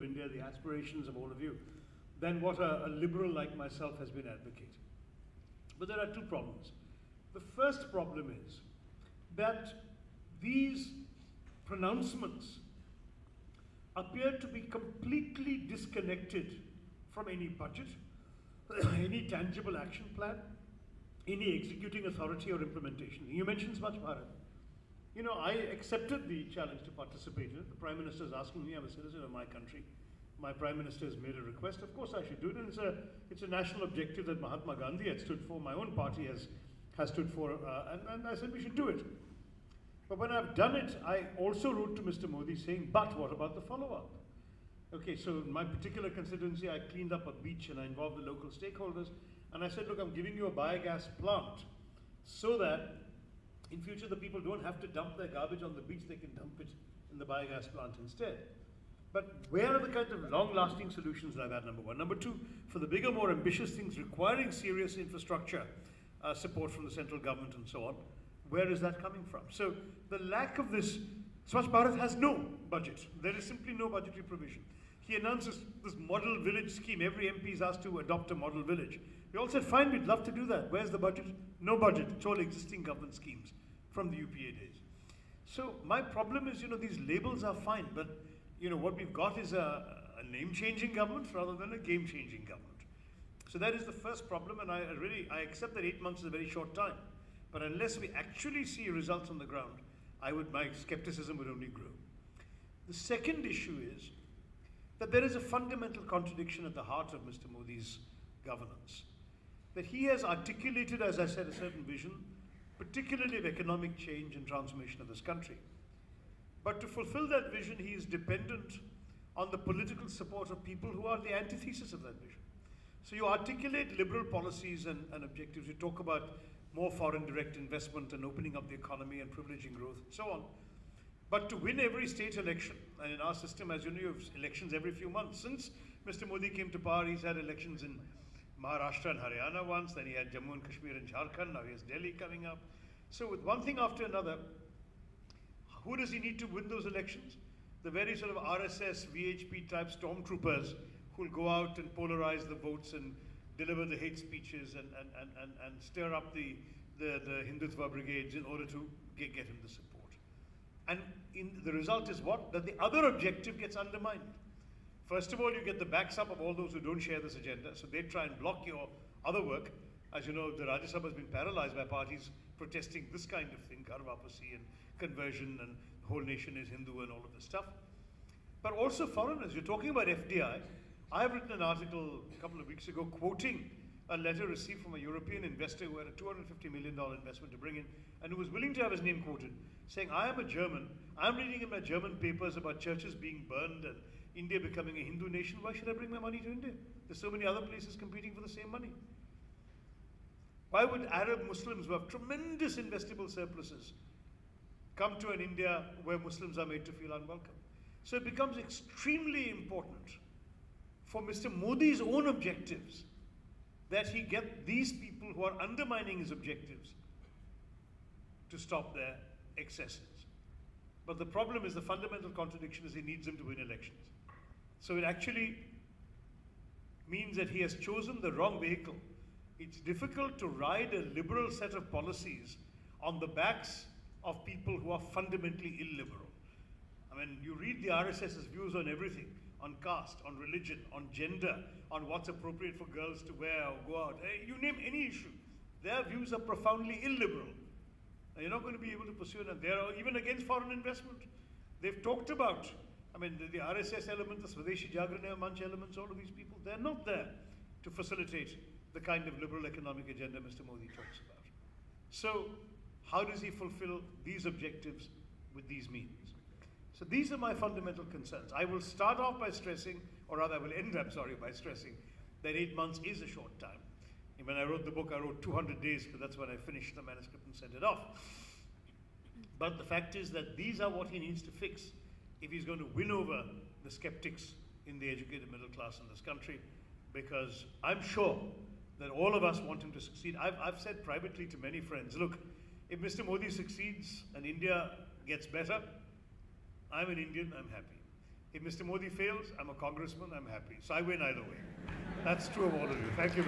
India, the aspirations of all of you, than what a liberal like myself has been advocating. But there are two problems. The first problem is that these pronouncements appear to be completely disconnected from any budget, any tangible action plan, any executing authority or implementation. You mentioned Swachh Bharat. You know, I accepted the challenge to participate in it. The Prime Minister is asking me, I'm a citizen of my country. My Prime Minister has made a request. Of course I should do it. And it's a national objective that Mahatma Gandhi had stood for. My own party has stood for. And I said we should do it. But when I've done it, I also wrote to Mr. Modi saying, but what about the follow-up? Okay, so in my particular constituency, I cleaned up a beach and I involved the local stakeholders. And I said, look, I'm giving you a biogas plant so that in future the people don't have to dump their garbage on the beach, they can dump it in the biogas plant instead. But where are the kind of long-lasting solutions like that, number one? Number two, for the bigger, more ambitious things requiring serious infrastructure support from the central government and so on, where is that coming from? So the lack of this, Swachh Bharat has no budget. There is simply no budgetary provision. He announces this model village scheme. Every MP is asked to adopt a model village. We all said, fine, we'd love to do that. Where's the budget? No budget. It's all existing government schemes from the UPA days. So my problem is, you know, these labels are fine, but you know, what we've got is a name-changing government rather than a game-changing government. So that is the first problem, and I accept that 8 months is a very short time. But unless we actually see results on the ground, my skepticism would only grow. The second issue is that there is a fundamental contradiction at the heart of Mr. Modi's governance. That he has articulated, as I said, a certain vision, particularly of economic change and transformation of this country. But to fulfill that vision, he is dependent on the political support of people who are the antithesis of that vision. So you articulate liberal policies and objectives. You talk about more foreign direct investment and opening up the economy and privileging growth and so on. But to win every state election, and in our system, as you know, you have elections every few months. Since Mr. Modi came to power, he's had elections in Maharashtra and Haryana once, then he had Jammu and Kashmir and Jharkhand, now he has Delhi coming up. So with one thing after another, who does he need to win those elections? The very sort of RSS, VHP type stormtroopers who will go out and polarize the votes and deliver the hate speeches and stir up the Hindutva brigades in order to get him the support. And the result is what? That the other objective gets undermined. First of all, you get the backs up of all those who don't share this agenda, so they try and block your other work. As you know, the Rajya Sabha has been paralyzed by parties protesting this kind of thing, Karvapasi and conversion and the whole nation is Hindu and all of this stuff. But also foreigners. You're talking about FDI. I've written an article a couple of weeks ago quoting a letter received from a European investor who had a $250 million investment to bring in and who was willing to have his name quoted, saying, I am a German. I'm reading in my German papers about churches being burned and India becoming a Hindu nation. Why should I bring my money to India? There's so many other places competing for the same money. Why would Arab Muslims who have tremendous investable surpluses come to an India where Muslims are made to feel unwelcome? So it becomes extremely important for Mr. Modi's own objectives that he get these people who are undermining his objectives to stop their excesses. But the problem is, the fundamental contradiction is he needs them to win elections. So it actually means that he has chosen the wrong vehicle. It's difficult to ride a liberal set of policies on the backs of people who are fundamentally illiberal. I mean, you read the RSS's views on everything, on caste, on religion, on gender, on what's appropriate for girls to wear or go out. You name any issue, their views are profoundly illiberal. And you're not going to be able to pursue them. They're even against foreign investment. They've talked about, I mean, the RSS element, the Swadeshi Jagrana Manch elements, all of these people, they're not there to facilitate the kind of liberal economic agenda Mr. Modi talks about. So how does he fulfill these objectives with these means? So these are my fundamental concerns. I will start off by stressing, or rather I will end up, by stressing that 8 months is a short time. And when I wrote the book, I wrote 200 days because that's when I finished the manuscript and sent it off. But the fact is that these are what he needs to fix if he's going to win over the skeptics in the educated middle class in this country, because I'm sure that all of us want him to succeed. I've said privately to many friends, look, if Mr. Modi succeeds and India gets better, I'm an Indian, I'm happy. If Mr. Modi fails, I'm a congressman, I'm happy. So I win either way. That's true of all of you. Thank you very much.